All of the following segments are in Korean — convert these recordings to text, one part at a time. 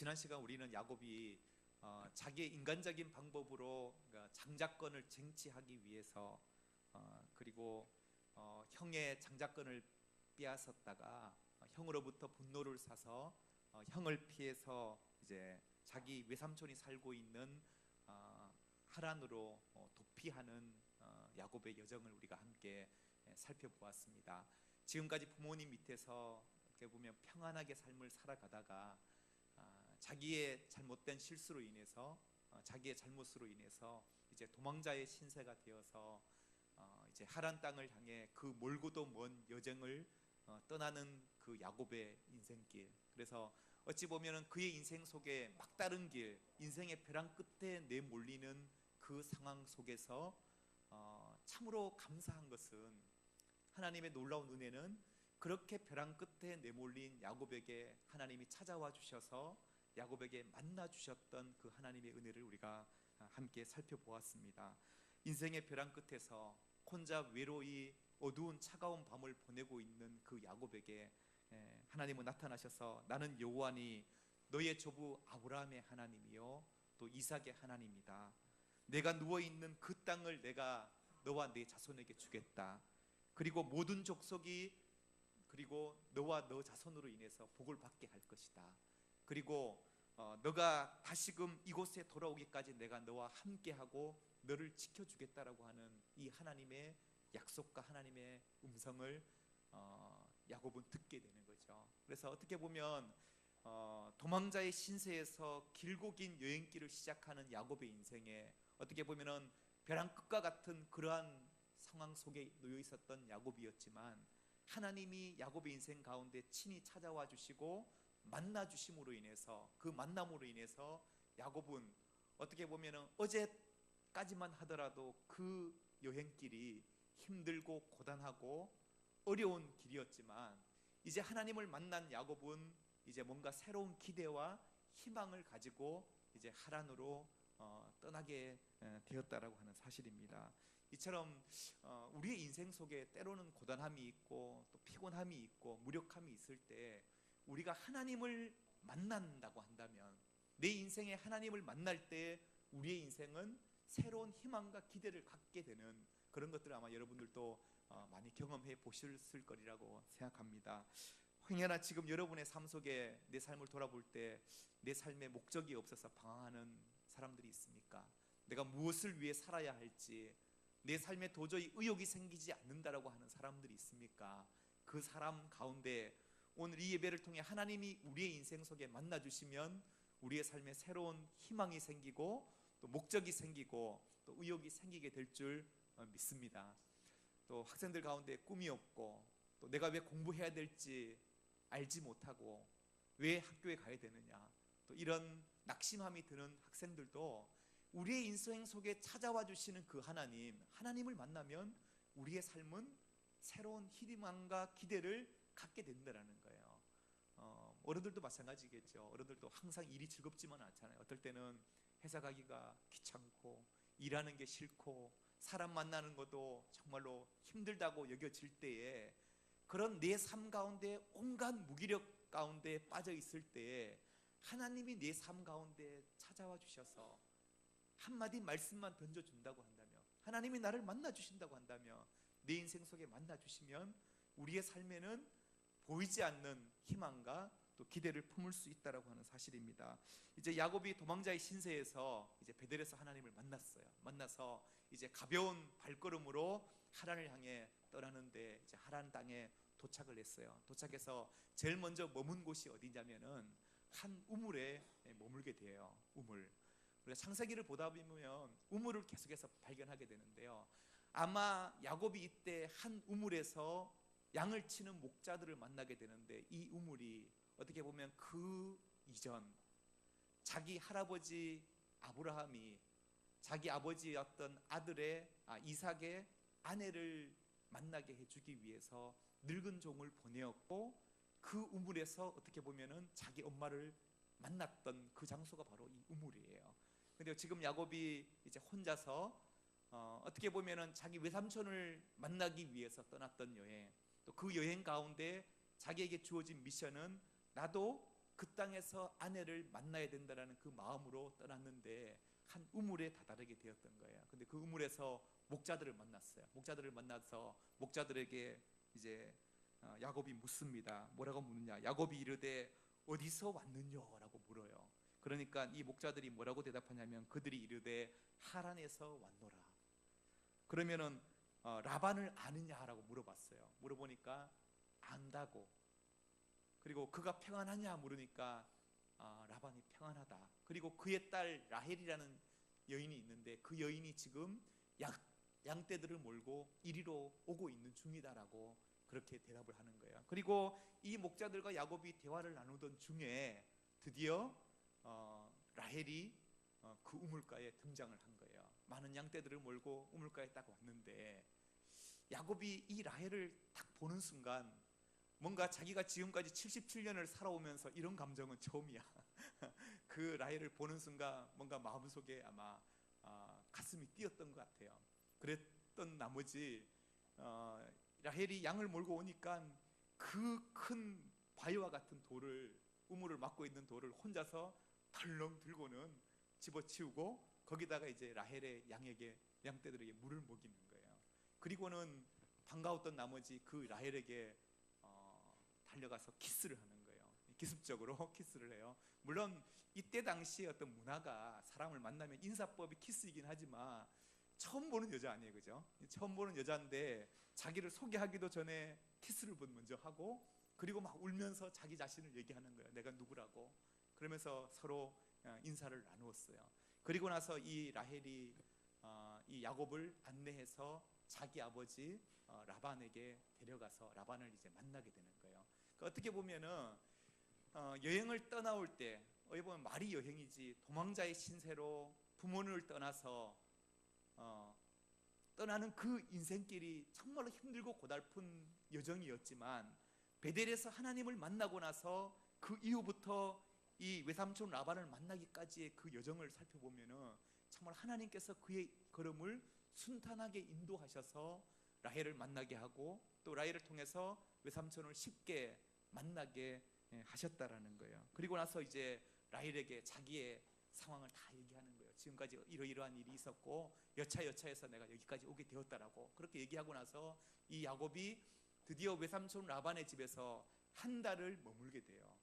지난 시간 우리는 야곱이 자기의 인간적인 방법으로 그러니까 장자권을 쟁취하기 위해서 그리고 형의 장자권을 빼앗았다가 형으로부터 분노를 사서 형을 피해서 이제 자기 외삼촌이 살고 있는 하란으로 도피하는 야곱의 여정을 우리가 함께 살펴보았습니다. 지금까지 부모님 밑에서 어떻게 보면 평안하게 삶을 살아가다가 자기의 잘못된 실수로 인해서 자기의 잘못으로 인해서 이제 도망자의 신세가 되어서 이제 하란 땅을 향해 그 멀고도 먼 여정을 떠나는 그 야곱의 인생길. 그래서 어찌 보면은 그의 인생 속에 막다른 길, 인생의 벼랑 끝에 내몰리는 그 상황 속에서 참으로 감사한 것은 하나님의 놀라운 은혜는 그렇게 벼랑 끝에 내몰린 야곱에게 하나님이 찾아와 주셔서 야곱에게 만나 주셨던 그 하나님의 은혜를 우리가 함께 살펴보았습니다. 인생의 벼랑 끝에서 혼자 외로이 어두운 차가운 밤을 보내고 있는 그 야곱에게 하나님은 나타나셔서 나는 여호와니 너의 조부 아브라함의 하나님이요 또 이삭의 하나님이다. 내가 누워있는 그 땅을 내가 너와 네 자손에게 주겠다. 그리고 모든 족속이 그리고 너와 너 자손으로 인해서 복을 받게 할 것이다. 그리고 너가 다시금 이곳에 돌아오기까지 내가 너와 함께하고 너를 지켜주겠다라고 하는 이 하나님의 약속과 하나님의 음성을 야곱은 듣게 되는 거죠. 그래서 어떻게 보면 도망자의 신세에서 길고 긴 여행길을 시작하는 야곱의 인생에 어떻게 보면은 벼랑 끝과 같은 그러한 상황 속에 놓여 있었던 야곱이었지만 하나님이 야곱의 인생 가운데 친히 찾아와 주시고 만나 주심으로 인해서 그 만남으로 인해서 야곱은 어떻게 보면은 어제까지만 하더라도 그 여행길이 힘들고 고단하고 어려운 길이었지만 이제 하나님을 만난 야곱은 이제 뭔가 새로운 기대와 희망을 가지고 이제 하란으로 떠나게 되었다라고 하는 사실입니다. 이처럼 우리의 인생 속에 때로는 고단함이 있고 또 피곤함이 있고 무력함이 있을 때 우리가 하나님을 만난다고 한다면 내 인생에 하나님을 만날 때 우리의 인생은 새로운 희망과 기대를 갖게 되는 그런 것들을 아마 여러분들도 많이 경험해 보셨을 거리라고 생각합니다. 행여나 지금 여러분의 삶 속에 내 삶을 돌아볼 때 내 삶에 목적이 없어서 방황하는 사람들이 있습니까? 내가 무엇을 위해 살아야 할지 내 삶에 도저히 의욕이 생기지 않는다라고 하는 사람들이 있습니까? 그 사람 가운데 오늘 이 예배를 통해 하나님이 우리의 인생 속에 만나 주시면 우리의 삶에 새로운 희망이 생기고 또 목적이 생기고 또 의욕이 생기게 될 줄 믿습니다. 또 학생들 가운데 꿈이 없고 또 내가 왜 공부해야 될지 알지 못하고 왜 학교에 가야 되느냐 또 이런 낙심함이 드는 학생들도 우리의 인생 속에 찾아와 주시는 그 하나님을 만나면 우리의 삶은 새로운 희망과 기대를 갖게 된다는 거예요. 어른들도 마찬가지겠죠. 어른들도 항상 일이 즐겁지만 않잖아요. 어떨 때는 회사 가기가 귀찮고 일하는 게 싫고 사람 만나는 것도 정말로 힘들다고 여겨질 때에 그런 내 삶 가운데 온갖 무기력 가운데 빠져 있을 때에 하나님이 내 삶 가운데 찾아와 주셔서 한마디 말씀만 던져준다고 한다면 하나님이 나를 만나 주신다고 한다면 내 인생 속에 만나 주시면 우리의 삶에는 보이지 않는 희망과 또 기대를 품을 수 있다라고 하는 사실입니다. 이제 야곱이 도망자의 신세에서 이제 베델에서 하나님을 만났어요. 만나서 이제 가벼운 발걸음으로 하란을 향해 떠나는데 이제 하란 땅에 도착을 했어요. 도착해서 제일 먼저 머문 곳이 어디냐면은 한 우물에 머물게 돼요. 우물. 우리가 창세기를 보다 보면 우물을 계속해서 발견하게 되는데요. 아마 야곱이 이때 한 우물에서 양을 치는 목자들을 만나게 되는데 이 우물이 어떻게 보면 그 이전 자기 할아버지 아브라함이 자기 아버지였던 이삭의 아내를 만나게 해주기 위해서 늙은 종을 보내었고 그 우물에서 어떻게 보면은 자기 엄마를 만났던 그 장소가 바로 이 우물이에요. 근데 지금 야곱이 이제 혼자서 어떻게 보면은 자기 외삼촌을 만나기 위해서 떠났던 여행, 또 그 여행 가운데 자기에게 주어진 미션은 나도 그 땅에서 아내를 만나야 된다라는 그 마음으로 떠났는데 한 우물에 다다르게 되었던 거예요. 근데 그 우물에서 목자들을 만났어요. 목자들을 만나서 목자들에게 이제 야곱이 묻습니다. 뭐라고 묻느냐? 야곱이 이르되 어디서 왔느냐라고 물어요. 그러니까 이 목자들이 뭐라고 대답하냐면 그들이 이르되 하란에서 왔노라. 그러면은 라반을 아느냐라고 물어봤어요. 물어보니까 안다고. 그리고 그가 평안하냐 물으니까 라반이 평안하다. 그리고 그의 딸 라헬이라는 여인이 있는데 그 여인이 지금 양떼들을 몰고 이리로 오고 있는 중이다라고 그렇게 대답을 하는 거예요. 그리고 이 목자들과 야곱이 대화를 나누던 중에 드디어 라헬이 그 우물가에 등장을 한 거예요. 많은 양떼들을 몰고 우물가에 딱 왔는데 야곱이 이 라헬을 딱 보는 순간 뭔가 자기가 지금까지 77년을 살아오면서 이런 감정은 처음이야. 그 라헬을 보는 순간 뭔가 마음속에 아마 가슴이 뛰었던 것 같아요. 그랬던 나머지 라헬이 양을 몰고 오니까 그 큰 바위와 같은 돌을, 우물을 막고 있는 돌을 혼자서 덜렁 들고는 집어치우고 거기다가 이제 라헬의 양떼들에게 물을 먹이는 거예요. 그리고는 반가웠던 나머지 그 라헬에게 달려가서 키스를 하는 거예요. 기습적으로 키스를 해요. 물론 이때 당시의 어떤 문화가 사람을 만나면 인사법이 키스이긴 하지만 처음 보는 여자 아니에요, 그죠? 처음 보는 여자인데 자기를 소개하기도 전에 키스를 먼저 하고 그리고 막 울면서 자기 자신을 얘기하는 거예요. 내가 누구라고. 그러면서 서로 인사를 나누었어요. 그리고 나서 이 라헬이 이 야곱을 안내해서 자기 아버지 라반에게 데려가서 라반을 이제 만나게 되는 거예요. 그러니까 어떻게 보면은 여행을 떠나올 때 어떻게 보면 말이 여행이지 도망자의 신세로 부모를 떠나서 떠나는 그 인생길이 정말로 힘들고 고달픈 여정이었지만 베델에서 하나님을 만나고 나서 그 이후부터 이 외삼촌 라반을 만나기까지의 그 여정을 살펴보면은 정말 하나님께서 그의 걸음을 순탄하게 인도하셔서 라헬을 만나게 하고 또 라헬을 통해서 외삼촌을 쉽게 만나게 하셨다라는 거예요. 그리고 나서 이제 라헬에게 자기의 상황을 다 얘기하는 거예요. 지금까지 이러이러한 일이 있었고 여차여차해서 내가 여기까지 오게 되었다라고 그렇게 얘기하고 나서 이 야곱이 드디어 외삼촌 라반의 집에서 한 달을 머물게 돼요.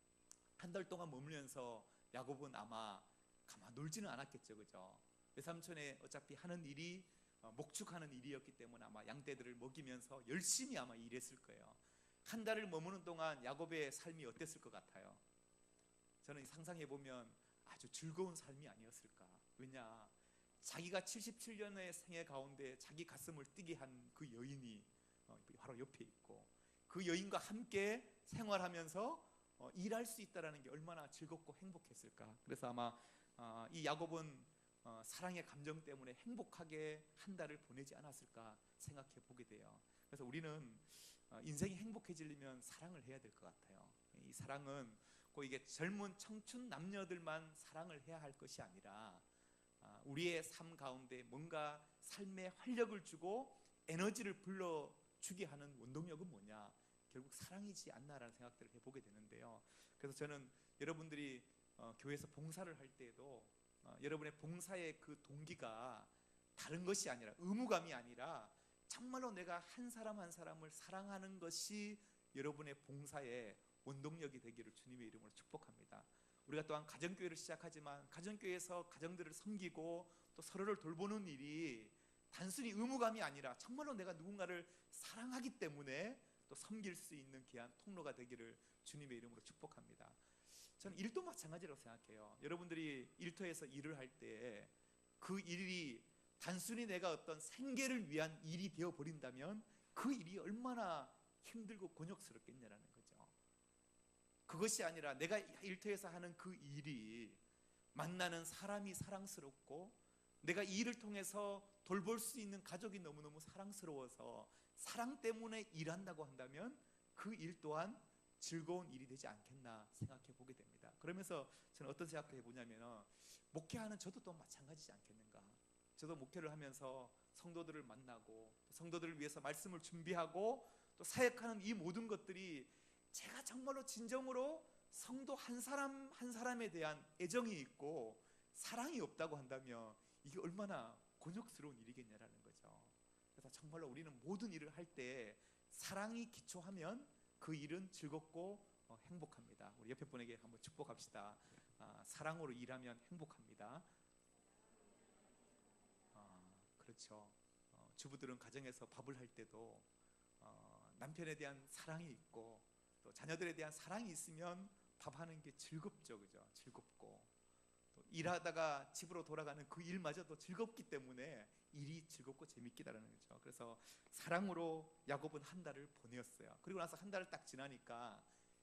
한 달 동안 머물면서 야곱은 아마 가만 놀지는 않았겠죠, 그죠? 외삼촌의 어차피 하는 일이 목축하는 일이었기 때문에 아마 양떼들을 먹이면서 열심히 아마 일했을 거예요. 한 달을 머무는 동안 야곱의 삶이 어땠을 것 같아요? 저는 상상해 보면 아주 즐거운 삶이 아니었을까. 왜냐, 자기가 77년의 생애 가운데 자기 가슴을 뛰게 한 그 여인이 바로 옆에 있고 그 여인과 함께 생활하면서 일할 수 있다는 게 얼마나 즐겁고 행복했을까. 그래서 아마 이 야곱은 사랑의 감정 때문에 행복하게 한 달을 보내지 않았을까 생각해 보게 돼요. 그래서 우리는 인생이 행복해지려면 사랑을 해야 될 것 같아요. 이 사랑은 꼭 이게 젊은 청춘 남녀들만 사랑을 해야 할 것이 아니라 우리의 삶 가운데 뭔가 삶에 활력을 주고 에너지를 불러주게 하는 원동력은 뭐냐? 결국 사랑이지 않나라는 생각들을 해보게 되는데요. 그래서 저는 여러분들이 교회에서 봉사를 할 때에도 여러분의 봉사의 그 동기가 다른 것이 아니라 의무감이 아니라 정말로 내가 한 사람 한 사람을 사랑하는 것이 여러분의 봉사의 원동력이 되기를 주님의 이름으로 축복합니다. 우리가 또한 가정교회를 시작하지만 가정교회에서 가정들을 섬기고 또 서로를 돌보는 일이 단순히 의무감이 아니라 정말로 내가 누군가를 사랑하기 때문에 또 섬길 수 있는 귀한 통로가 되기를 주님의 이름으로 축복합니다. 저는 일도 마찬가지라고 생각해요. 여러분들이 일터에서 일을 할 때 그 일이 단순히 내가 어떤 생계를 위한 일이 되어버린다면 그 일이 얼마나 힘들고 곤욕스럽겠냐라는 거죠. 그것이 아니라 내가 일터에서 하는 그 일이 만나는 사람이 사랑스럽고 내가 이 일을 통해서 돌볼 수 있는 가족이 너무너무 사랑스러워서 사랑 때문에 일한다고 한다면 그 일 또한 즐거운 일이 되지 않겠나 생각해 보게 됩니다. 그러면서 저는 어떤 생각도 해보냐면 목회하는 저도 또 마찬가지지 않겠는가. 저도 목회를 하면서 성도들을 만나고 성도들을 위해서 말씀을 준비하고 또 사역하는 이 모든 것들이 제가 정말로 진정으로 성도 한 사람 한 사람에 대한 애정이 있고 사랑이 없다고 한다면 이게 얼마나 곤욕스러운 일이겠냐라는 거죠. 그래서 정말로 우리는 모든 일을 할 때 사랑이 기초하면 그 일은 즐겁고 행복합니다. 우리 옆에 분에게 한번 축복합시다. 사랑으로 일하면 행복합니다. 그렇죠. 주부들은 가정에서 밥을 할 때도 남편에 대한 사랑이 있고 또 자녀들에 대한 사랑이 있으면 밥하는 게 즐겁죠, 그죠? 즐겁고 또 일하다가 집으로 돌아가는 그 일마저도 즐겁기 때문에 일이 즐겁고 재밌기다라는 거죠. 그래서 사랑으로 야곱은 한 달을 보내었어요. 그리고 나서 한 달을 딱 지나니까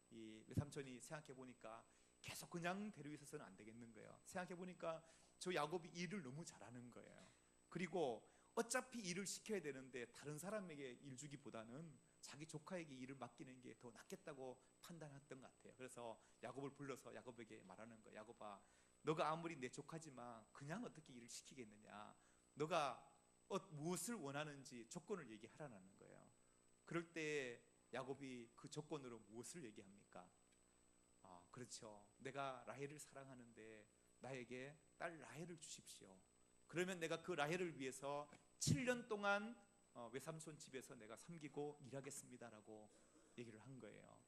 이 외삼촌이 생각해 보니까 계속 그냥 데리고 있어서는 안 되겠는 거예요. 생각해 보니까 저 야곱이 일을 너무 잘하는 거예요. 그리고 어차피 일을 시켜야 되는데 다른 사람에게 일 주기보다는 자기 조카에게 일을 맡기는 게 더 낫겠다고 판단했던 것 같아요. 그래서 야곱을 불러서 야곱에게 말하는 거예요. 야곱아, 너가 아무리 내 조카지만 그냥 어떻게 일을 시키겠느냐. 너가 무엇을 원하는지 조건을 얘기하라는 거예요. 그럴 때 야곱이 그 조건으로 무엇을 얘기합니까? 그렇죠. 내가 라헬을 사랑하는데 나에게 딸 라헬을 주십시오. 그러면 내가 그 라헬을 위해서 7년 동안 외삼촌 집에서 내가 섬기고 일하겠습니다라고 얘기를 한 거예요.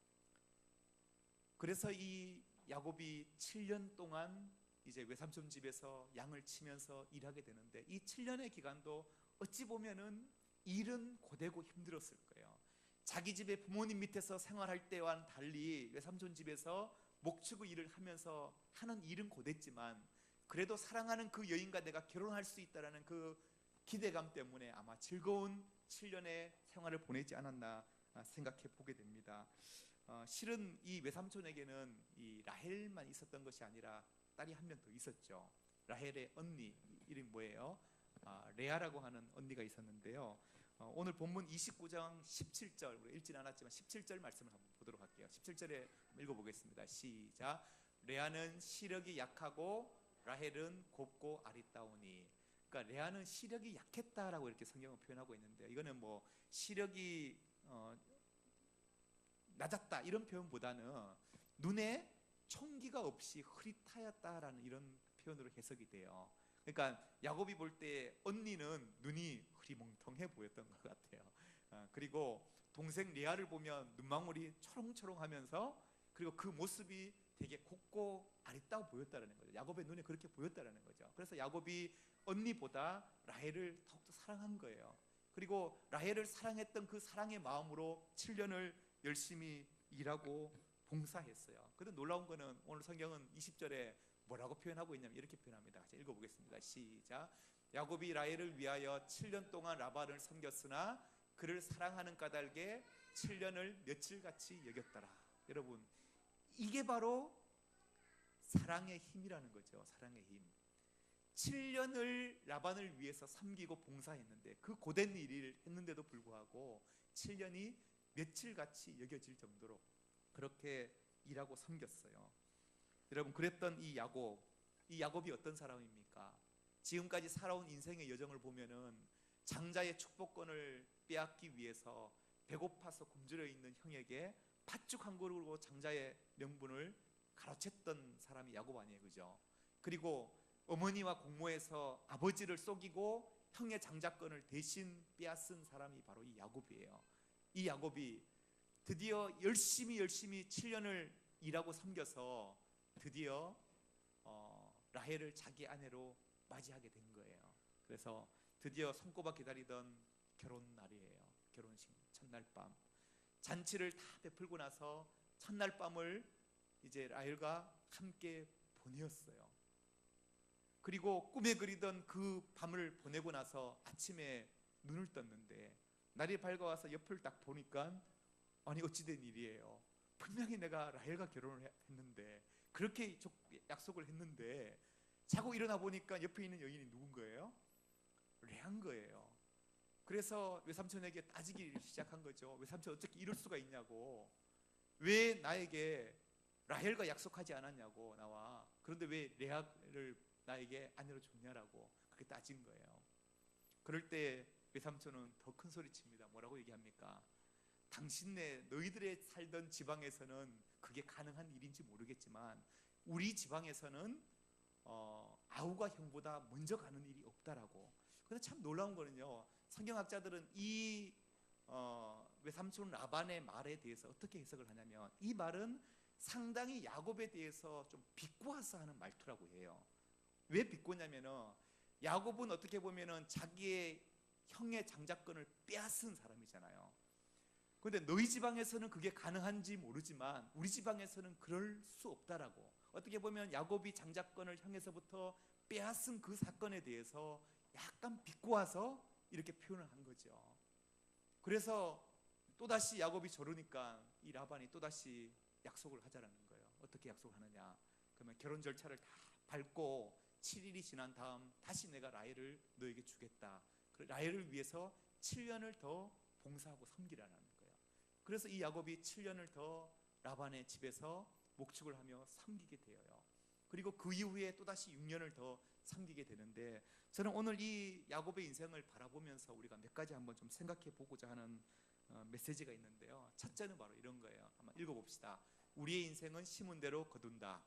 그래서 이 야곱이 7년 동안 이제 외삼촌 집에서 양을 치면서 일하게 되는데 이 7년의 기간도 어찌 보면은 일은 고되고 힘들었을 거예요. 자기 집에 부모님 밑에서 생활할 때와는 달리 외삼촌 집에서 목축의 일을 하면서 하는 일은 고됐지만 그래도 사랑하는 그 여인과 내가 결혼할 수 있다라는 그 기대감 때문에 아마 즐거운 7년의 생활을 보내지 않았나 생각해 보게 됩니다. 실은 이 외삼촌에게는 이 라헬만 있었던 것이 아니라 딸이 한 명 더 있었죠. 라헬의 언니 이름이 뭐예요? 레아라고 하는 언니가 있었는데요. 오늘 본문 29장 17절 우리 읽진 않았지만 17절 말씀을 한번 보도록 할게요. 17절에 읽어보겠습니다. 시작. 레아는 시력이 약하고 라헬은 곱고 아리따우니. 그러니까 레아는 시력이 약했다라고 이렇게 성경은 표현하고 있는데 이거는 뭐 시력이 낮았다 이런 표현보다는 눈에 총기가 없이 흐릿하였다라는 이런 표현으로 해석이 돼요. 그러니까 야곱이 볼 때 언니는 눈이 흐리멍텅해 보였던 것 같아요. 그리고 동생 레아를 보면 눈망울이 초롱초롱하면서 그리고 그 모습이 되게 곱고 아리따워 보였다라는 거죠. 야곱의 눈에 그렇게 보였다라는 거죠. 그래서 야곱이 언니보다 라헬을 더욱더 사랑한 거예요. 그리고 라헬을 사랑했던 그 사랑의 마음으로 7년을 열심히 일하고 봉사했어요. 그런데 놀라운 거는 오늘 성경은 20절에 뭐라고 표현하고 있냐면 이렇게 표현합니다. 같이 읽어보겠습니다. 시작. 야곱이 라헬을 위하여 7년 동안 라반을 섬겼으나 그를 사랑하는 까닭에 7년을 며칠같이 여겼더라. 여러분, 이게 바로 사랑의 힘이라는 거죠. 사랑의 힘. 7년을 라반을 위해서 섬기고 봉사했는데 그 고된 일을 했는데도 불구하고 7년이 며칠같이 여겨질 정도로 그렇게 일하고 섬겼어요. 여러분, 그랬던 이 야곱이 어떤 사람입니까? 지금까지 살아온 인생의 여정을 보면은 장자의 축복권을 빼앗기 위해서 배고파서 굶주려 있는 형에게 팥죽 한 그릇으로 장자의 명분을 가로챘던 사람이 야곱 아니에요, 그죠? 그리고 어머니와 공모해서 아버지를 속이고 형의 장자권을 대신 빼앗은 사람이 바로 이 야곱이에요. 이 야곱이 드디어 열심히 7년을 일하고 섬겨서 드디어 라헬을 자기 아내로 맞이하게 된 거예요. 그래서 드디어 손꼽아 기다리던 결혼 날이에요. 결혼식 첫날 밤 잔치를 다 베풀고 나서 첫날 밤을 이제 라헬과 함께 보내었어요. 그리고 꿈에 그리던 그 밤을 보내고 나서 아침에 눈을 떴는데 날이 밝아와서 옆을 딱 보니까 아니 어찌된 일이에요. 분명히 내가 라헬과 결혼을 했는데 그렇게 약속을 했는데 자고 일어나 보니까 옆에 있는 여인이 누군 거예요? 레아인 거예요. 그래서 외삼촌에게 따지기 시작한 거죠. 외삼촌 어떻게 이럴 수가 있냐고. 왜 나에게 라헬과 약속하지 않았냐고 나와. 그런데 왜 레아를 나에게 아내로 줬냐라고 그렇게 따진 거예요. 그럴 때 외삼촌은 더 큰 소리 칩니다. 뭐라고 얘기합니까? 당신네 너희들의 살던 지방에서는 그게 가능한 일인지 모르겠지만 우리 지방에서는 아우가 형보다 먼저 가는 일이 없다라고. 근데 참 놀라운 거는요, 성경학자들은 이 외삼촌 라반의 말에 대해서 어떻게 해석을 하냐면, 이 말은 상당히 야곱에 대해서 좀 비꼬아서 하는 말투라고 해요. 왜 비꼬냐면은, 야곱은 어떻게 보면은 자기의 형의 장자권을 빼앗은 사람이잖아요. 그런데 너희 지방에서는 그게 가능한지 모르지만 우리 지방에서는 그럴 수 없다라고. 어떻게 보면 야곱이 장자권을 형에서부터 빼앗은 그 사건에 대해서 약간 비꼬아서 이렇게 표현을 한 거죠. 그래서 또다시 야곱이 저러니까 이 라반이 또다시 약속을 하자라는 거예요. 어떻게 약속하느냐? 그러면 결혼 절차를 다 밟고 7일이 지난 다음 다시 내가 라헬을 너에게 주겠다. 라헬을 위해서 7년을 더 봉사하고 섬기라는 거예요. 그래서 이 야곱이 7년을 더 라반의 집에서 목축을 하며 섬기게 되어요. 그리고 그 이후에 또다시 6년을 더 섬기게 되는데, 저는 오늘 이 야곱의 인생을 바라보면서 우리가 몇 가지 한번 좀 생각해 보고자 하는 메시지가 있는데요. 첫째는 바로 이런 거예요. 한번 읽어봅시다. 우리의 인생은 심은 대로 거둔다.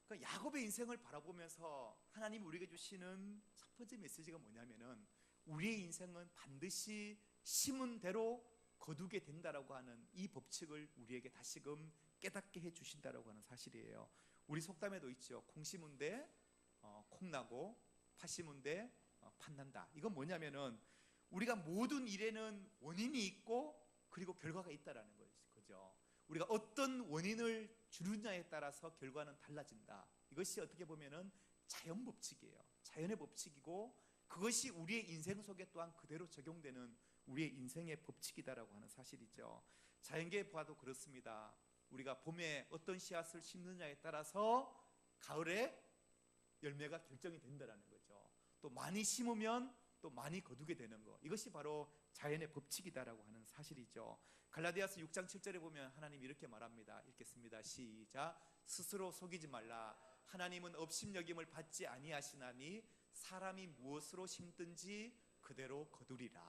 그러니까 야곱의 인생을 바라보면서 하나님이 우리에게 주시는 첫 번째 메시지가 뭐냐면은, 우리의 인생은 반드시 심은 대로 거두게 된다라고 하는 이 법칙을 우리에게 다시금 깨닫게 해주신다라고 하는 사실이에요. 우리 속담에도 있죠. 콩 심은 데 콩 나고 팥 심은 데 팥 난다. 이건 뭐냐면은, 우리가 모든 일에는 원인이 있고 그리고 결과가 있다라는 거죠. 우리가 어떤 원인을 주느냐에 따라서 결과는 달라진다. 이것이 어떻게 보면은 자연 법칙이에요. 자연의 법칙이고, 그것이 우리의 인생 속에 또한 그대로 적용되는 우리의 인생의 법칙이다라고 하는 사실이죠. 자연계에 봐도 그렇습니다. 우리가 봄에 어떤 씨앗을 심느냐에 따라서 가을에 열매가 결정이 된다라는 거죠. 또 많이 심으면 또 많이 거두게 되는 거, 이것이 바로 자연의 법칙이다라고 하는 사실이죠. 갈라디아서 6장 7절에 보면 하나님이 이렇게 말합니다. 읽겠습니다. 시작. 스스로 속이지 말라. 하나님은 업신여김을 받지 아니하시나니 사람이 무엇으로 심든지 그대로 거두리라.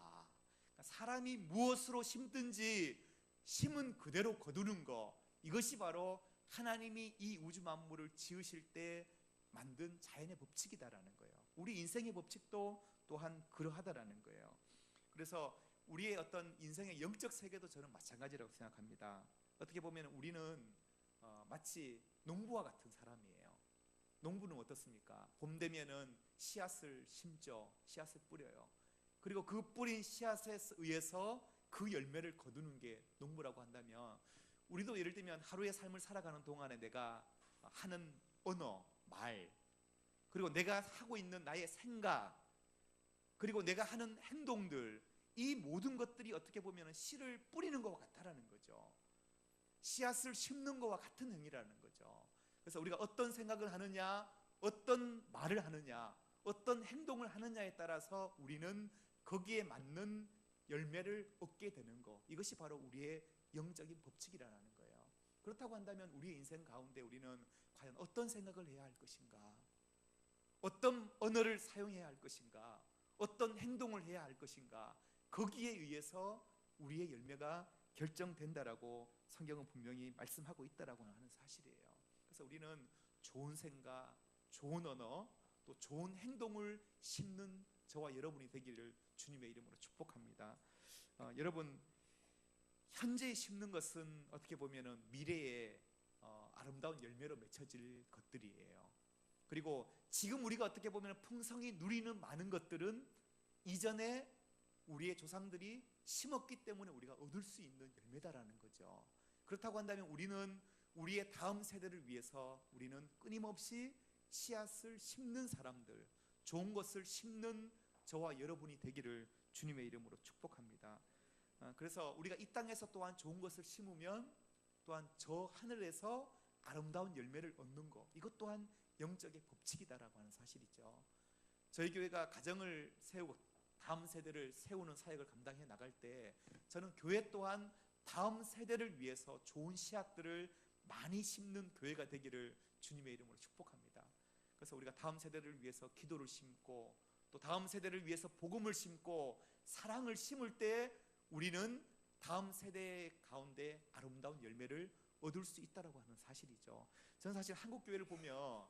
그러니까 사람이 무엇으로 심든지 심은 그대로 거두는 거, 이것이 바로 하나님이 이 우주 만물을 지으실 때 만든 자연의 법칙이다라는 거예요. 우리 인생의 법칙도 또한 그러하다라는 거예요. 그래서 우리의 어떤 인생의 영적 세계도 저는 마찬가지라고 생각합니다. 어떻게 보면 우리는 마치 농부와 같은 사람이에요. 농부는 어떻습니까? 봄 되면은 씨앗을 심죠. 씨앗을 뿌려요. 그리고 그 뿌린 씨앗에 의해서 그 열매를 거두는 게 농부라고 한다면, 우리도 예를 들면 하루의 삶을 살아가는 동안에 내가 하는 언어, 말, 그리고 내가 하고 있는 나의 생각, 그리고 내가 하는 행동들, 이 모든 것들이 어떻게 보면 씨를 뿌리는 것과 같다라는 거죠. 씨앗을 심는 것과 같은 행위라는 거죠. 그래서 우리가 어떤 생각을 하느냐, 어떤 말을 하느냐, 어떤 행동을 하느냐에 따라서 우리는 거기에 맞는 열매를 얻게 되는 것, 이것이 바로 우리의 영적인 법칙이라는 거예요. 그렇다고 한다면 우리의 인생 가운데 우리는 과연 어떤 생각을 해야 할 것인가, 어떤 언어를 사용해야 할 것인가, 어떤 행동을 해야 할 것인가, 거기에 의해서 우리의 열매가 결정된다라고 성경은 분명히 말씀하고 있다라고 하는 사실이에요. 그래서 우리는 좋은 생각, 좋은 언어, 또 좋은 행동을 심는 저와 여러분이 되기를 주님의 이름으로 축복합니다. 여러분, 현재에 심는 것은 어떻게 보면은 미래에 아름다운 열매로 맺혀질 것들이에요. 그리고 지금 우리가 어떻게 보면 풍성히 누리는 많은 것들은 이전에 우리의 조상들이 심었기 때문에 우리가 얻을 수 있는 열매다라는 거죠. 그렇다고 한다면 우리는 우리의 다음 세대를 위해서 우리는 끊임없이 씨앗을 심는 사람들, 좋은 것을 심는 저와 여러분이 되기를 주님의 이름으로 축복합니다. 그래서 우리가 이 땅에서 또한 좋은 것을 심으면 또한 저 하늘에서 아름다운 열매를 얻는 것, 이것 또한 영적의 법칙이다라고 하는 사실이죠. 저희 교회가 가정을 세우고 다음 세대를 세우는 사역을 감당해 나갈 때, 저는 교회 또한 다음 세대를 위해서 좋은 씨앗들을 많이 심는 교회가 되기를 주님의 이름으로 축복합니다. 그래서 우리가 다음 세대를 위해서 기도를 심고, 또 다음 세대를 위해서 복음을 심고 사랑을 심을 때 우리는 다음 세대 가운데 아름다운 열매를 얻을 수 있다라고 하는 사실이죠. 저는 사실 한국 교회를 보면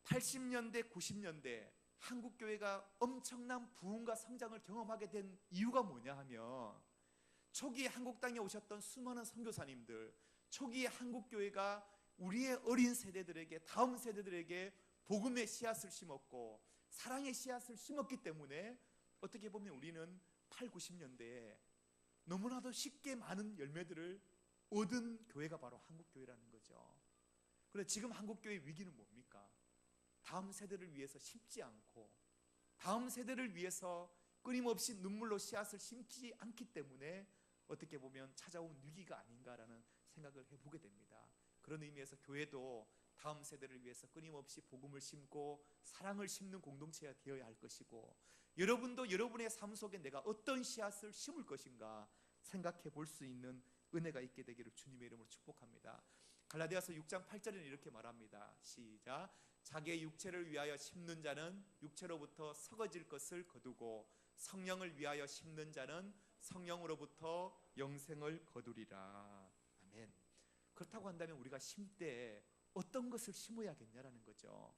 80년대, 90년대 한국 교회가 엄청난 부흥과 성장을 경험하게 된 이유가 뭐냐 하면 초기에 한국 땅에 오셨던 수많은 선교사님들, 초기에 한국 교회가 우리의 어린 세대들에게, 다음 세대들에게 복음의 씨앗을 심었고 사랑의 씨앗을 심었기 때문에 어떻게 보면 우리는 8, 90년대에 너무나도 쉽게 많은 열매들을 얻은 교회가 바로 한국 교회라는 거죠. 그런데 지금 한국 교회의 위기는 뭡니까? 다음 세대를 위해서 심지 않고 다음 세대를 위해서 끊임없이 눈물로 씨앗을 심지 않기 때문에 어떻게 보면 찾아온 위기가 아닌가라는 생각을 해보게 됩니다. 그런 의미에서 교회도 다음 세대를 위해서 끊임없이 복음을 심고 사랑을 심는 공동체가 되어야 할 것이고, 여러분도 여러분의 삶 속에 내가 어떤 씨앗을 심을 것인가 생각해 볼 수 있는 은혜가 있게 되기를 주님의 이름으로 축복합니다. 갈라디아서 6장 8절에는 이렇게 말합니다. 시작. 자기의 육체를 위하여 심는 자는 육체로부터 썩어질 것을 거두고 성령을 위하여 심는 자는 성령으로부터 영생을 거두리라. 아멘. 그렇다고 한다면 우리가 심때 어떤 것을 심어야겠냐라는 거죠.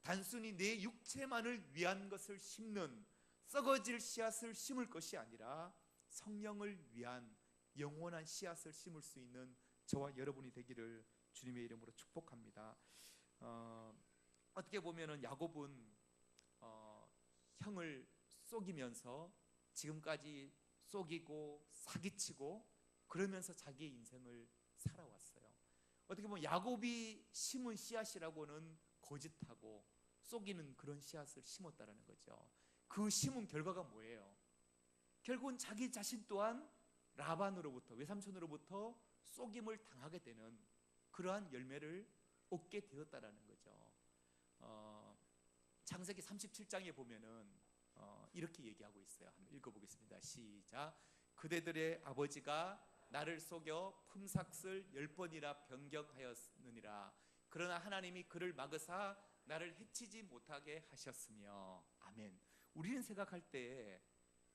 단순히 내 육체만을 위한 것을 심는 썩어질 씨앗을 심을 것이 아니라 성령을 위한 영원한 씨앗을 심을 수 있는 저와 여러분이 되기를 주님의 이름으로 축복합니다. 어떻게 보면은 야곱은 형을 속이면서 지금까지 속이고 사기치고 그러면서 자기의 인생을 살아왔어요. 어떻게 보면 야곱이 심은 씨앗이라고는 거짓하고 속이는 그런 씨앗을 심었다라는 거죠. 그 심은 결과가 뭐예요? 결국은 자기 자신 또한 라반으로부터, 외삼촌으로부터 속임을 당하게 되는 그러한 열매를 얻게 되었다라는 거죠. 창세기 37장에 보면은 이렇게 얘기하고 있어요. 한번 읽어보겠습니다. 시작. 그대들의 아버지가 나를 속여 품삯을 10번이나 변경하였느니라. 그러나 하나님이 그를 막으사 나를 해치지 못하게 하셨으며. 아멘. 우리는 생각할 때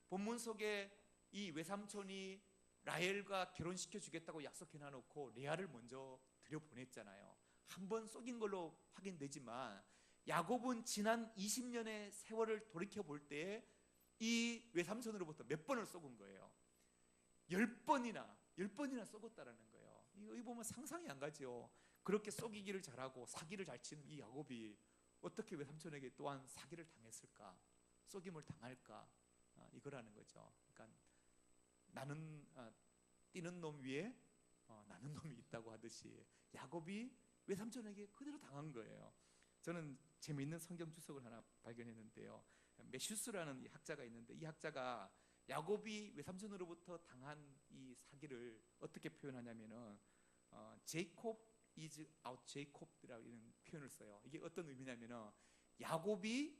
본문 속에 이 외삼촌이 라헬과 결혼시켜 주겠다고 약속해 놔놓고 레아를 먼저 들여보냈잖아요. 한 번 속인 걸로 확인되지만 야곱은 지난 20년의 세월을 돌이켜 볼 때 이 외삼촌으로부터 몇 번을 속은 거예요? 10번이나 속았다라는 거예요. 이거 보면 상상이 안 가죠. 그렇게 속이기를 잘하고 사기를 잘 치는 이 야곱이 어떻게 외삼촌에게 또한 사기를 당했을까? 속임을 당할까? 이거라는 거죠. 그러니까 나는 뛰는 놈 위에 나는 놈이 있다고 하듯이 야곱이 외삼촌에게 그대로 당한 거예요. 저는 재미있는 성경 주석을 하나 발견했는데요. 메슈스라는 학자가 있는데 이 학자가 야곱이 외삼촌으로부터 당한 이 사기를 어떻게 표현하냐면은 제이콥 is out 제이콥이라고 이런 표현을 써요. 이게 어떤 의미냐면은 야곱이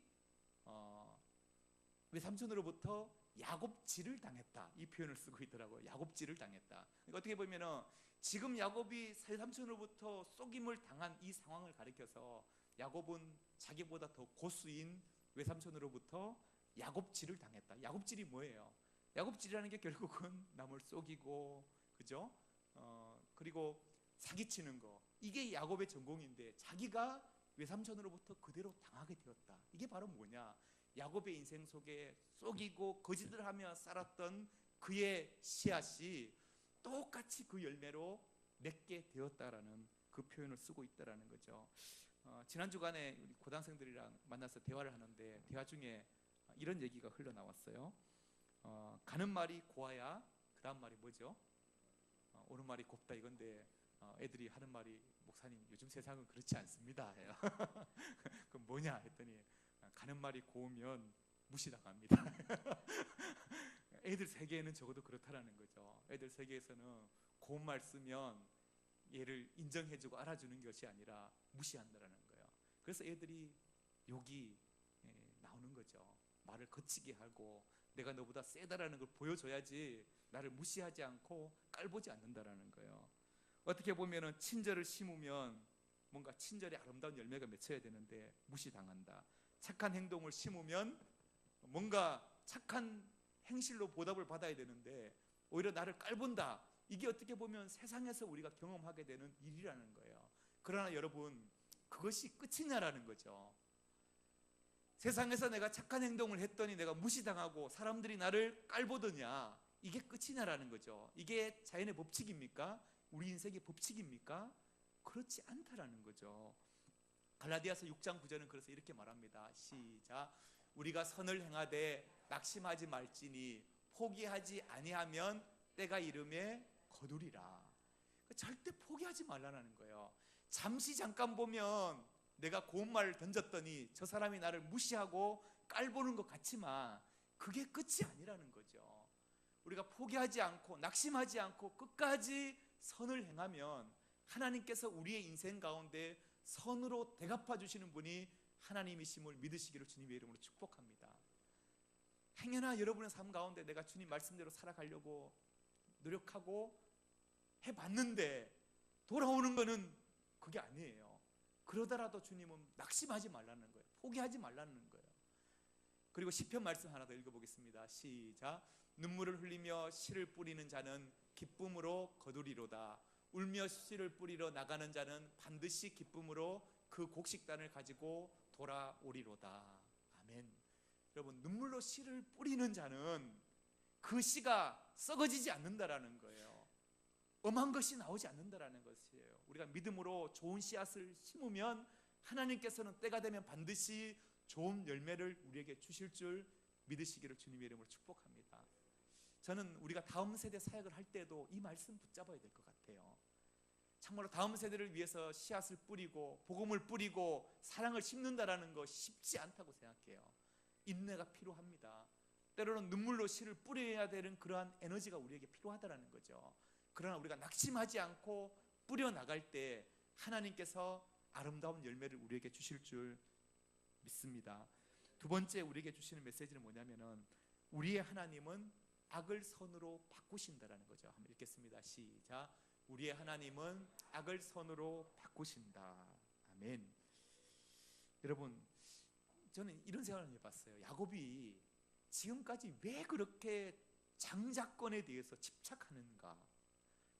외삼촌으로부터 야곱질을 당했다, 이 표현을 쓰고 있더라고요. 야곱질을 당했다. 그러니까 어떻게 보면은 지금 야곱이 외삼촌으로부터 속임을 당한 이 상황을 가리켜서 야곱은 자기보다 더 고수인 외삼촌으로부터 야곱질을 당했다. 야곱질이 뭐예요? 야곱질이라는 게 결국은 남을 속이고, 그죠? 그리고 사기치는 거, 이게 야곱의 전공인데 자기가 외삼촌으로부터 그대로 당하게 되었다. 이게 바로 뭐냐? 야곱의 인생 속에 속이고 거짓을 하며 살았던 그의 씨앗이 똑같이 그 열매로 맺게 되었다라는 그 표현을 쓰고 있다라는 거죠. 지난 주간에 우리 고등학생들이랑 만나서 대화를 하는데 대화 중에 이런 얘기가 흘러나왔어요. 가는 말이 고와야 그 다음 말이 뭐죠? 오는 말이 곱다 이건데 애들이 하는 말이 목사님 요즘 세상은 그렇지 않습니다. 그럼 뭐냐 했더니 가는 말이 고우면 무시당합니다. 애들 세계에는 적어도 그렇다라는 거죠. 애들 세계에서는 고운 말 쓰면 얘를 인정해주고 알아주는 것이 아니라 무시한다라는 거예요. 그래서 애들이 욕이 나오는 거죠. 말을 거치게 하고 내가 너보다 세다라는 걸 보여줘야지 나를 무시하지 않고 깔보지 않는다라는 거예요. 어떻게 보면은 친절을 심으면 뭔가 친절의 아름다운 열매가 맺혀야 되는데 무시당한다. 착한 행동을 심으면 뭔가 착한 행실로 보답을 받아야 되는데 오히려 나를 깔본다. 이게 어떻게 보면 세상에서 우리가 경험하게 되는 일이라는 거예요. 그러나 여러분, 그것이 끝이냐라는 거죠. 세상에서 내가 착한 행동을 했더니 내가 무시당하고 사람들이 나를 깔보더냐, 이게 끝이냐라는 거죠. 이게 자연의 법칙입니까? 우리 인생의 법칙입니까? 그렇지 않다라는 거죠. 갈라디아서 6장 9절은 그래서 이렇게 말합니다. 시작. 우리가 선을 행하되 낙심하지 말지니 포기하지 아니하면 때가 이름에 거두리라. 절대 포기하지 말라는 거예요. 잠시 잠깐 보면 내가 고운 말을 던졌더니 저 사람이 나를 무시하고 깔보는 것 같지만 그게 끝이 아니라는 거죠. 우리가 포기하지 않고 낙심하지 않고 끝까지 선을 행하면 하나님께서 우리의 인생 가운데 선으로 대갚아 주시는 분이 하나님이심을 믿으시기를 주님의 이름으로 축복합니다. 행여나 여러분의 삶 가운데 내가 주님 말씀대로 살아가려고 노력하고 해봤는데 돌아오는 거는 그게 아니에요. 그러더라도 주님은 낙심하지 말라는 거예요. 포기하지 말라는 거예요. 그리고 시편 말씀 하나 더 읽어보겠습니다. 시작. 눈물을 흘리며 씨를 뿌리는 자는 기쁨으로 거두리로다. 울며 씨를 뿌리러 나가는 자는 반드시 기쁨으로 그 곡식단을 가지고 돌아오리로다. 아멘. 여러분, 눈물로 씨를 뿌리는 자는 그 씨가 썩어지지 않는다라는 거예요. 엄한 것이 나오지 않는다라는 것이에요. 우리가 믿음으로 좋은 씨앗을 심으면 하나님께서는 때가 되면 반드시 좋은 열매를 우리에게 주실 줄 믿으시기를 주님의 이름으로 축복합니다. 저는 우리가 다음 세대 사역을 할 때도 이 말씀 붙잡아야 될 것 같아요. 참으로 다음 세대를 위해서 씨앗을 뿌리고 복음을 뿌리고 사랑을 심는다라는 거 쉽지 않다고 생각해요. 인내가 필요합니다. 때로는 눈물로 씨를 뿌려야 되는 그러한 에너지가 우리에게 필요하다는 거죠. 그러나 우리가 낙심하지 않고 뿌려나갈 때 하나님께서 아름다운 열매를 우리에게 주실 줄 믿습니다. 두 번째 우리에게 주시는 메시지는 뭐냐면은 우리의 하나님은 악을 선으로 바꾸신다라는 거죠. 한번 읽겠습니다. 시작. 우리의 하나님은 악을 선으로 바꾸신다. 아멘. 여러분, 저는 이런 생각을 해봤어요. 야곱이 지금까지 왜 그렇게 장자권에 대해서 집착하는가?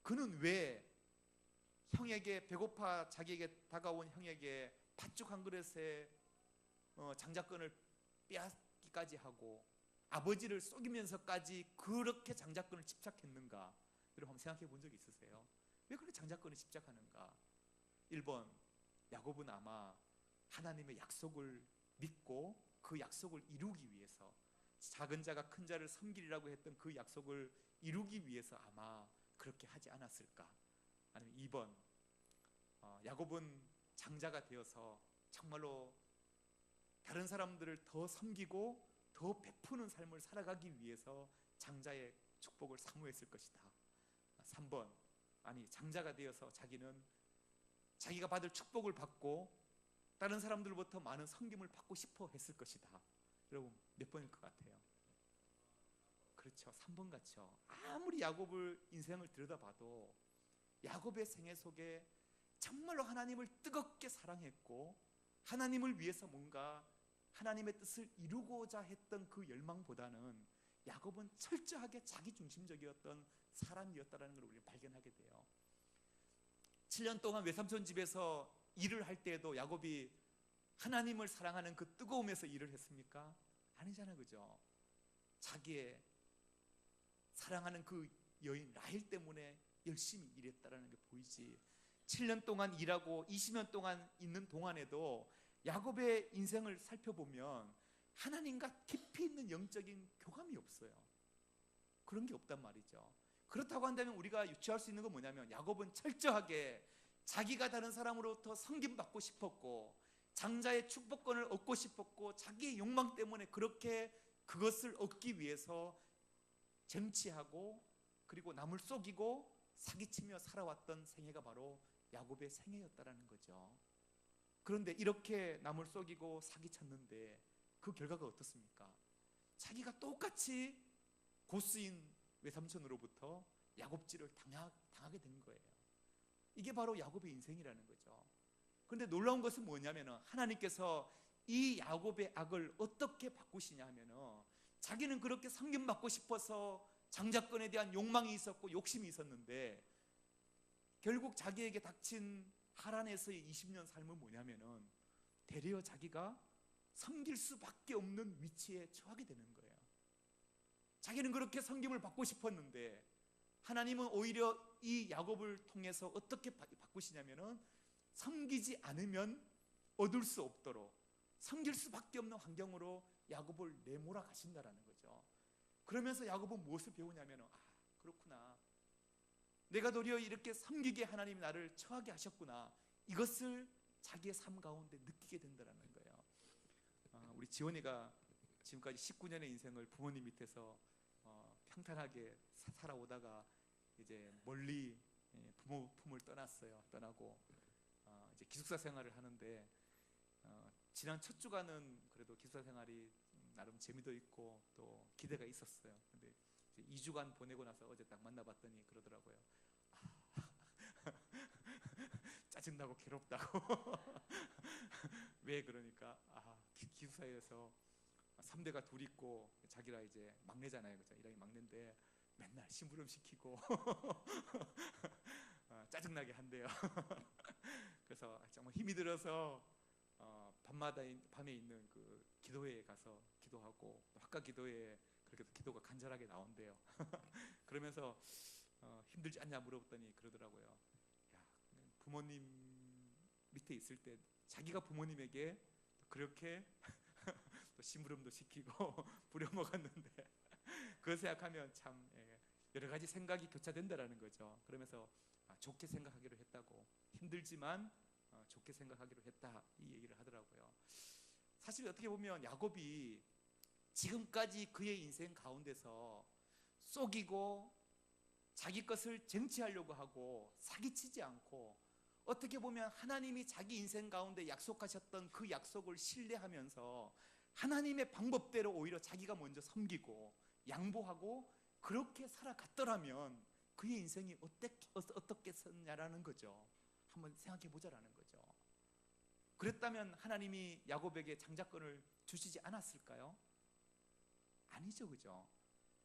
그는 왜 형에게 배고파 자기에게 다가온 형에게 팥죽 한 그릇에 장자권을 빼앗기까지 하고 아버지를 속이면서까지 그렇게 장자권을 집착했는가? 여러분 한번 생각해 본 적 있으세요? 왜 그렇게 장자권에 집착하는가? 1번, 야곱은 아마 하나님의 약속을 믿고 그 약속을 이루기 위해서, 작은 자가 큰 자를 섬기리라고 했던 그 약속을 이루기 위해서 아마 그렇게 하지 않았을까? 아니면 2번, 야곱은 장자가 되어서 정말로 다른 사람들을 더 섬기고 더 베푸는 삶을 살아가기 위해서 장자의 축복을 사모했을 것이다. 3번, 아니 장자가 되어서 자기는 자기가 받을 축복을 받고 다른 사람들로부터 많은 섬김을 받고 싶어 했을 것이다. 여러분 몇 번일 것 같아요? 그렇죠, 3번 같죠. 아무리 야곱을 인생을 들여다봐도 야곱의 생애 속에 정말로 하나님을 뜨겁게 사랑했고 하나님을 위해서 뭔가 하나님의 뜻을 이루고자 했던 그 열망보다는 야곱은 철저하게 자기중심적이었던 사람이었다는 걸 우리가 발견하게 돼요. 7년 동안 외삼촌 집에서 일을 할 때에도 야곱이 하나님을 사랑하는 그 뜨거움에서 일을 했습니까? 아니잖아요, 그죠? 자기의 사랑하는 그 여인 라헬 때문에 열심히 일했다는 게 보이지. 7년 동안 일하고 20년 동안 있는 동안에도 야곱의 인생을 살펴보면 하나님과 깊이 있는 영적인 교감이 없어요. 그런 게 없단 말이죠. 그렇다고 한다면 우리가 유추할 수 있는 건 뭐냐면 야곱은 철저하게 자기가 다른 사람으로부터 섬김받고 싶었고 장자의 축복권을 얻고 싶었고 자기의 욕망 때문에 그렇게 그것을 얻기 위해서 쟁취하고 그리고 남을 속이고 사기치며 살아왔던 생애가 바로 야곱의 생애였다라는 거죠. 그런데 이렇게 남을 속이고 사기쳤는데 그 결과가 어떻습니까? 자기가 똑같이 고스인 외삼촌으로부터 야곱질을 당하게 된 거예요. 이게 바로 야곱의 인생이라는 거죠. 그런데 놀라운 것은 뭐냐면 하나님께서 이 야곱의 악을 어떻게 바꾸시냐 하면 자기는 그렇게 섬김받고 싶어서 장자권에 대한 욕망이 있었고 욕심이 있었는데 결국 자기에게 닥친 하란에서의 20년 삶은 뭐냐면은 되려 자기가 섬길 수밖에 없는 위치에 처하게 되는 거예요. 자기는 그렇게 섬김을 받고 싶었는데 하나님은 오히려 이 야곱을 통해서 어떻게 바꾸시냐면은 섬기지 않으면 얻을 수 없도록 섬길 수밖에 없는 환경으로 야곱을 내몰아 가신다라는 거죠. 그러면서 야곱은 무엇을 배우냐면은 그렇구나, 내가 도리어 이렇게 섬기게 하나님이 나를 처하게 하셨구나, 이것을 자기의 삶 가운데 느끼게 된다라는 거예요. 우리 지원이가 지금까지 19년의 인생을 부모님 밑에서 평탄하게 살아오다가 이제 멀리 부모 품을 떠나고 이제 기숙사 생활을 하는데 지난 첫 주간은 그래도 기숙사 생활이 나름 재미도 있고 또 기대가 있었어요. 근데 이제 2주간 보내고 나서 어제 딱 만나봤더니 그러더라고요. 짜증나고 괴롭다고. 왜 그러니까 기숙사에서 3대가 둘 있고 자기라 이제 막내잖아요, 그죠? 일하기 막내인데 맨날 심부름 시키고 짜증나게 한대요. 그래서 정말 힘이 들어서 밤마다 밤에 있는 그 기도회에 가서 기도하고 또 학과 기도회에 그렇게 기도가 간절하게 나온대요. 그러면서 힘들지 않냐 물어봤더니 그러더라고요. 야, 부모님 밑에 있을 때 자기가 부모님에게 그렇게 또 심부름도 시키고 부려먹었는데 그걸 생각하면 참 여러 가지 생각이 교차된다라는 거죠. 그러면서 좋게 생각하기로 했다고, 힘들지만 좋게 생각하기로 했다, 이 얘기를 하더라고요. 사실 어떻게 보면 야곱이 지금까지 그의 인생 가운데서 속이고 자기 것을 쟁취하려고 하고 사기치지 않고 어떻게 보면 하나님이 자기 인생 가운데 약속하셨던 그 약속을 신뢰하면서 하나님의 방법대로 오히려 자기가 먼저 섬기고 양보하고 그렇게 살아갔더라면 그의 인생이 어떻겠었냐라는 거죠. 한번 생각해 보자라는 거죠. 그랬다면 하나님이 야곱에게 장자권을 주시지 않았을까요? 아니죠, 그죠?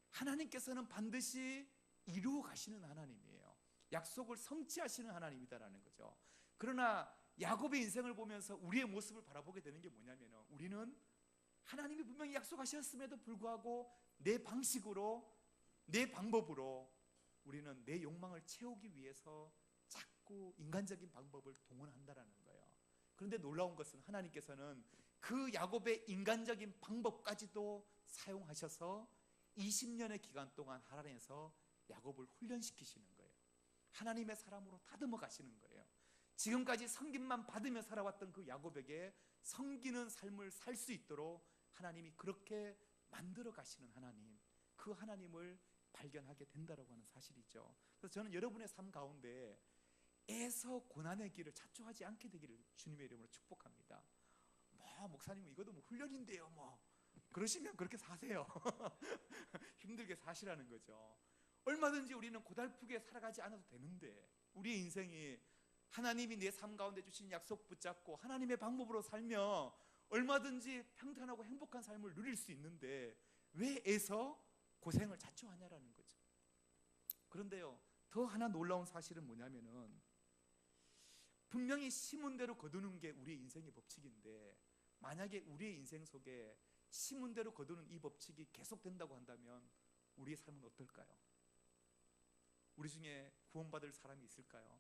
하나님께서는 반드시 이루어 가시는 하나님이에요. 약속을 성취하시는 하나님이다라는 거죠. 그러나 야곱의 인생을 보면서 우리의 모습을 바라보게 되는 게 뭐냐면 우리는 하나님이 분명히 약속하셨음에도 불구하고 내 방식으로 내 방법으로 우리는 내 욕망을 채우기 위해서 자꾸 인간적인 방법을 동원한다라는 거예요. 그런데 놀라운 것은 하나님께서는 그 야곱의 인간적인 방법까지도 사용하셔서 20년의 기간 동안 하란에서 야곱을 훈련시키시는 거예요. 하나님의 사람으로 다듬어 가시는 거예요. 지금까지 섬김만 받으며 살아왔던 그 야곱에게 섬기는 삶을 살 수 있도록 하나님이 그렇게 만들어 가시는 하나님, 그 하나님을 발견하게 된다라고 하는 사실이죠. 그래서 저는 여러분의 삶 가운데 애서 고난의 길을 자초하지 않게 되기를 주님의 이름으로 축복합니다. 목사님 이것도 훈련인데요 그러시면 그렇게 사세요. 힘들게 사시라는 거죠. 얼마든지 우리는 고달프게 살아가지 않아도 되는데 우리의 인생이 하나님이 내 삶 가운데 주신 약속 붙잡고 하나님의 방법으로 살며 얼마든지 평탄하고 행복한 삶을 누릴 수 있는데 왜 애서 고생을 자초하냐라는 거죠. 그런데요, 더 하나 놀라운 사실은 뭐냐면은 분명히 심은 대로 거두는 게 우리의 인생의 법칙인데 만약에 우리의 인생 속에 심은 대로 거두는 이 법칙이 계속된다고 한다면 우리의 삶은 어떨까요? 우리 중에 구원받을 사람이 있을까요?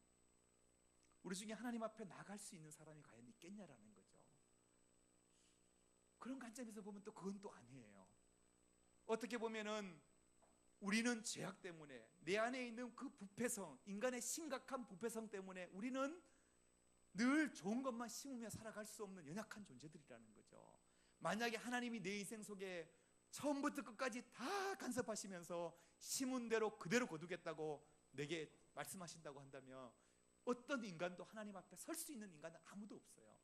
우리 중에 하나님 앞에 나갈 수 있는 사람이 과연 있겠냐라는 거죠. 그런 관점에서 보면 또 그건 또 아니에요. 어떻게 보면은 우리는 죄악 때문에 내 안에 있는 그 부패성, 인간의 심각한 부패성 때문에 우리는 늘 좋은 것만 심으며 살아갈 수 없는 연약한 존재들이라는 거죠. 만약에 하나님이 내 인생 속에 처음부터 끝까지 다 간섭하시면서 심은 대로 그대로 거두겠다고 내게 말씀하신다고 한다면 어떤 인간도 하나님 앞에 설 수 있는 인간은 아무도 없어요.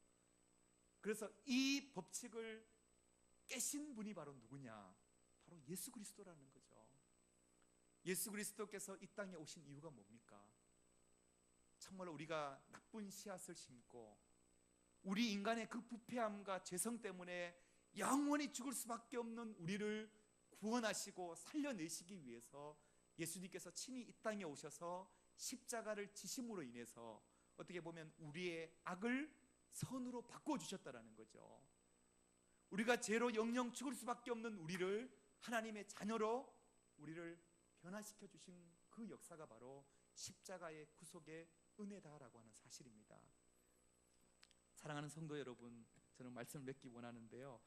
그래서 이 법칙을 깨신 분이 바로 누구냐? 바로 예수 그리스도라는 거죠. 예수 그리스도께서 이 땅에 오신 이유가 뭡니까? 정말 우리가 나쁜 씨앗을 심고 우리 인간의 그 부패함과 죄성 때문에 영원히 죽을 수밖에 없는 우리를 구원하시고 살려내시기 위해서 예수님께서 친히 이 땅에 오셔서 십자가를 지심으로 인해서 어떻게 보면 우리의 악을 선으로 바꿔주셨다라는 거죠. 우리가 죄로 영영 죽을 수밖에 없는 우리를 하나님의 자녀로 우리를 변화시켜 주신 그 역사가 바로 십자가의 구속의 은혜다라고 하는 사실입니다. 사랑하는 성도 여러분, 저는 말씀을 맺기 원하는데요,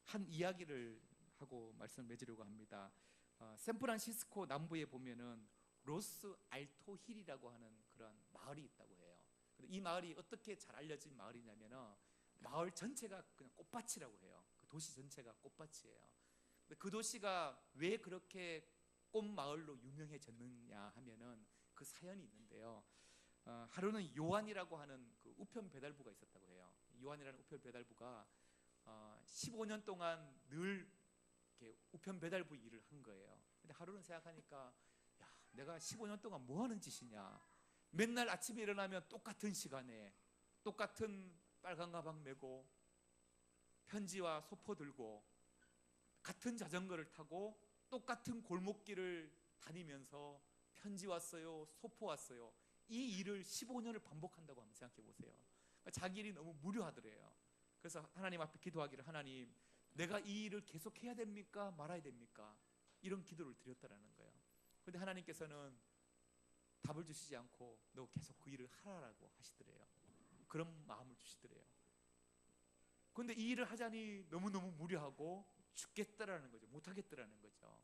한 이야기를 하고 말씀을 맺으려고 합니다. 샌프란시스코 남부에 보면은 로스 알토 힐이라고 하는 그런 마을이 있다고 해요. 이 마을이 어떻게 잘 알려진 마을이냐면은 마을 전체가 그냥 꽃밭이라고 해요. 그 도시 전체가 꽃밭이에요. 근데 그 도시가 왜 그렇게 꽃 마을로 유명해졌느냐 하면은 그 사연이 있는데요. 하루는 요한이라고 하는 그 우편 배달부가 있었다고 해요. 요한이라는 우편 배달부가 15년 동안 늘 이렇게 우편 배달부 일을 한 거예요. 근데 하루는 생각하니까, 야, 내가 15년 동안 뭐 하는 짓이냐? 맨날 아침에 일어나면 똑같은 시간에 똑같은 빨간 가방 메고 편지와 소포 들고 같은 자전거를 타고 똑같은 골목길을 다니면서 편지 왔어요, 소포 왔어요. 이 일을 15년을 반복한다고 한번 생각해 보세요. 그러니까 자기 일이 너무 무료하더래요. 그래서 하나님 앞에 기도하기를, 하나님, 내가 이 일을 계속 해야 됩니까? 말아야 됩니까? 이런 기도를 드렸다라는 거예요. 그런데 하나님께서는 답을 주시지 않고 너 계속 그 일을 하라라고 하시더래요. 그런 마음을 주시더래요. 그런데 이 일을 하자니 너무너무 무료하고 죽겠다라는 거죠. 못하겠다라는 거죠.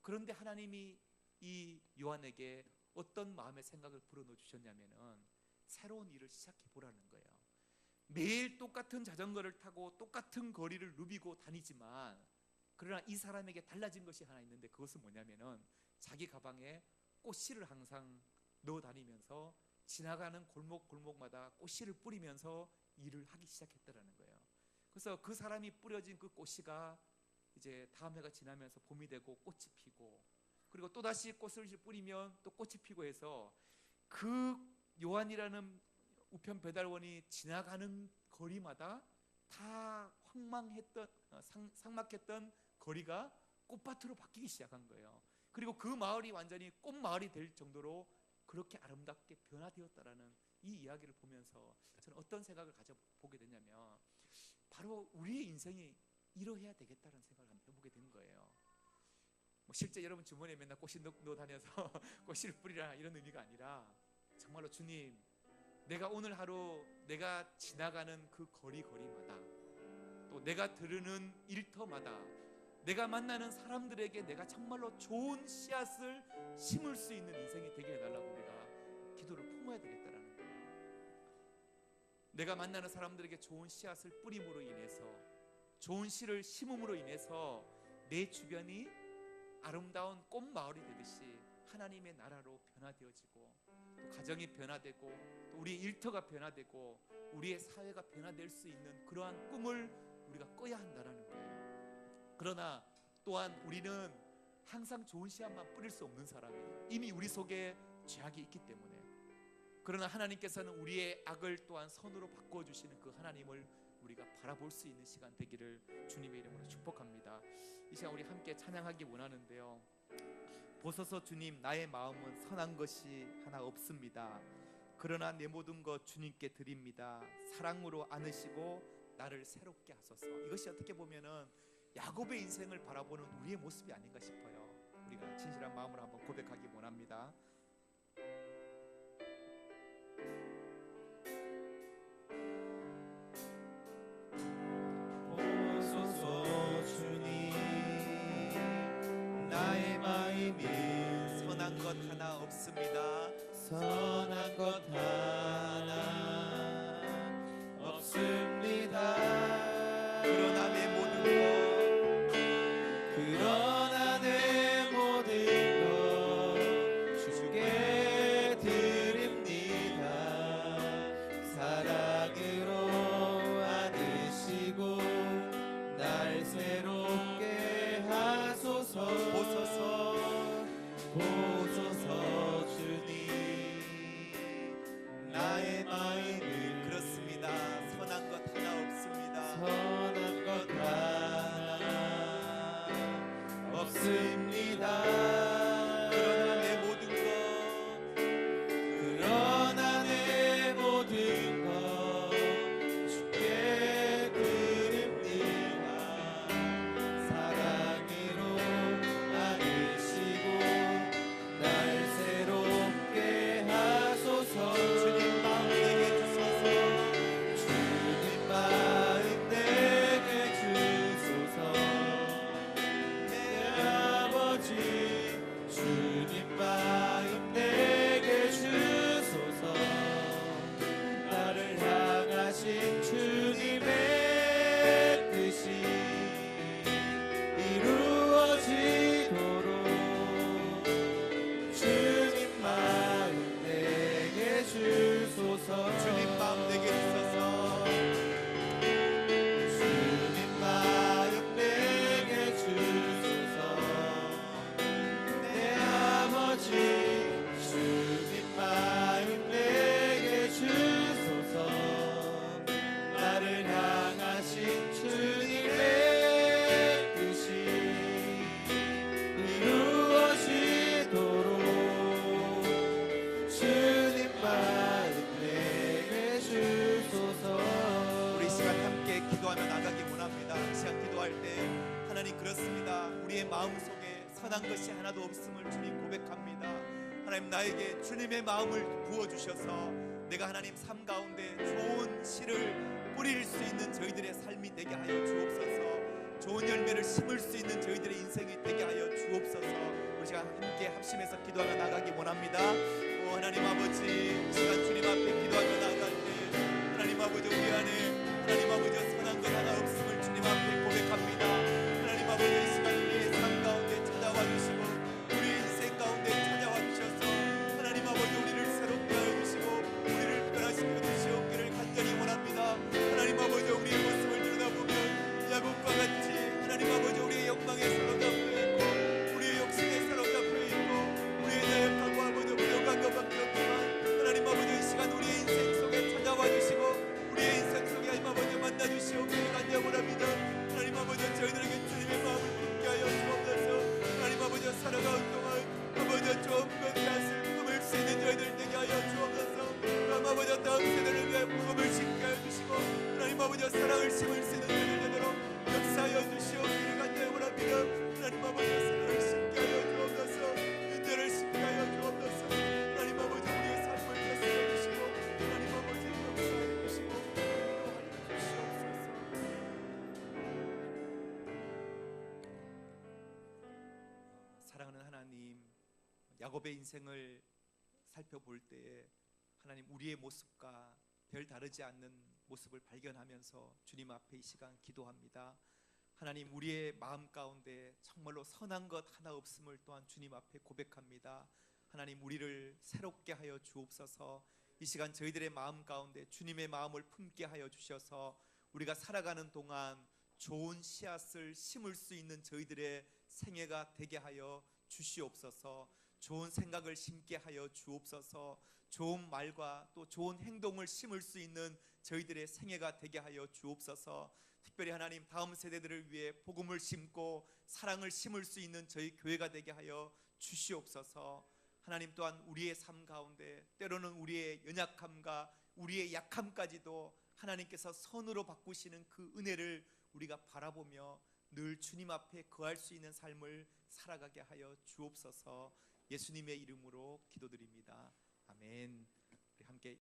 그런데 하나님이 이 요한에게 어떤 마음의 생각을 불어넣어 주셨냐면은 새로운 일을 시작해 보라는 거예요. 매일 똑같은 자전거를 타고 똑같은 거리를 누비고 다니지만, 그러나 이 사람에게 달라진 것이 하나 있는데, 그것은 뭐냐면은 자기 가방에 꽃씨를 항상 넣어 다니면서 지나가는 골목마다 꽃씨를 뿌리면서 일을 하기 시작했다라는 거예요. 그래서 그 사람이 뿌려진 그 꽃씨가 이제 다음 해가 지나면서 봄이 되고 꽃이 피고, 그리고 또다시 꽃을 뿌리면 또 꽃이 피고 해서 그 요한이라는 우편 배달원이 지나가는 거리마다 다 삭막했던 거리가 꽃밭으로 바뀌기 시작한 거예요. 그리고 그 마을이 완전히 꽃마을이 될 정도로 그렇게 아름답게 변화되었다라는 이 이야기를 보면서 저는 어떤 생각을 가져보게 되냐면, 바로 우리의 인생이 이러해야 되겠다는 생각을 한번 해보게 된 거예요. 뭐 실제 여러분 주머니에 맨날 꽃이 넣어 다녀서 꽃씨를 뿌리라 이런 의미가 아니라, 정말로 주님, 내가 오늘 하루 내가 지나가는 그 거리마다, 또 내가 들으는 일터마다, 내가 만나는 사람들에게 내가 정말로 좋은 씨앗을 심을 수 있는 인생이 되게 해달라고 우리가 기도를 품어야 되겠다라는 거예요. 내가 만나는 사람들에게 좋은 씨앗을 뿌림으로 인해서, 좋은 씨를 심음으로 인해서 내 주변이 아름다운 꽃마을이 되듯이 하나님의 나라로 변화되어지고, 또 가정이 변화되고, 또 우리의 일터가 변화되고, 우리의 사회가 변화될 수 있는 그러한 꿈을 우리가 꿔야 한다라는 거예요. 그러나 또한 우리는 항상 좋은 씨앗만 뿌릴 수 없는 사람이에요. 이미 우리 속에 죄악이 있기 때문에. 그러나 하나님께서는 우리의 악을 또한 선으로 바꿔주시는 그 하나님을 우리가 바라볼 수 있는 시간 되기를 주님의 이름으로 축복합니다. 이 시간 우리 함께 찬양하기 원하는데요, 보소서 주님, 나의 마음은 선한 것이 하나 없습니다. 그러나 내 모든 것 주님께 드립니다. 사랑으로 안으시고 나를 새롭게 하소서. 이것이 어떻게 보면은 야곱의 인생을 바라보는 우리의 모습이 아닌가 싶어요. 우리가 진실한 마음으로 한번 고백하기 원합니다. 보소서 주님, 나의 마음이 선한 것 하나 없습니다. 선한 것 하나 없습니다. 그러나 내 모든 것 주께 드립니다. 사랑으로 안으시고 날 새롭게 하소서. 보소서 주님, 마음속에 선한 것이 하나도 없음을 주님 고백합니다. 하나님, 나에게 주님의 마음을 부어주셔서 내가 하나님 삶 가운데 좋은 씨를 뿌릴 수 있는 저희들의 삶이 되게 하여 주옵소서. 좋은 열매를 심을 수 있는 저희들의 인생이 되게 하여 주옵소서. 우리 시간 함께 합심해서 기도하며 나가기 원합니다. 오 하나님 아버지, 이 시간 주님 앞에 기도하며 나갈 때 하나님 아버지, 우리 안에 하나님 아버지 선한 것 하나 없음을 주님 앞에 고백합니다. 하나님 아버지, 이 시간 우리의 삶 가운데 찾아와 주시고 우리의 인생 가운데 찾아와 주셔서 하나님 아버지, 우리를 새롭게 하여 주시고 우리를 변화시켜 주시옵기를 간절히 원합니다. 하나님 아버지, 우리의 모습을 들여다보면 야곱과 같이 하나님 아버지, 우리의 욕망에 사로잡혀 있고 우리의 욕심에 사로잡혀 있고 우리의 나약하고 아버지 부족한 것밖에 없지만 하나님 아버지, 이 시간 우리의 인생 속에 찾아와 주시고 우리의 인생 속에 하나님 아버지 만나 주시옵기를 간절히 원합니다. 하나님 아버지, 저희들에게 주님의 마음을 품게 하여 주옵소서. 하나님 아버지, 살아가는 동안 아버지 좋은 것을 품을 수 있는 저희들 되게 하여 주옵소서. 하나님 아버지, 다음 세대를 위해 복음을 심게 하여 주시고 하나님 아버지, 사랑을 심을 수 있는 저희들 되도록 역사하여 주시옵기를 간절히 원합니다. 하나님 아버지, 사랑을 심게 하여 주옵소서. 인자를 심게 하여 주옵소서. 하나님 아버지, 우리의 삶을 계속해 주시고 하나님 아버지 역사해 주시고 인도하여 주시옵소서. 사랑하는 하나님, 야곱의 인생을 살펴볼 때에 하나님, 우리의 모습과 별 다르지 않는 모습을 발견하면서 주님 앞에 이 시간 기도합니다. 하나님, 우리의 마음 가운데 정말로 선한 것 하나 없음을 또한 주님 앞에 고백합니다. 하나님, 우리를 새롭게 하여 주옵소서. 이 시간 저희들의 마음 가운데 주님의 마음을 품게 하여 주셔서 우리가 살아가는 동안 좋은 씨앗을 심을 수 있는 저희들의 생애가 되게 하여 주시옵소서. 좋은 생각을 심게 하여 주옵소서. 좋은 말과 또 좋은 행동을 심을 수 있는 저희들의 생애가 되게 하여 주옵소서. 특별히 하나님, 다음 세대들을 위해 복음을 심고 사랑을 심을 수 있는 저희 교회가 되게 하여 주시옵소서. 하나님, 또한 우리의 삶 가운데 때로는 우리의 연약함과 우리의 약함까지도 하나님께서 선으로 바꾸시는 그 은혜를 우리가 바라보며 늘 주님 앞에 거할 수 있는 삶을 살아가게 하여 주옵소서. 예수님의 이름으로 기도드립니다. 아멘. 우리 함께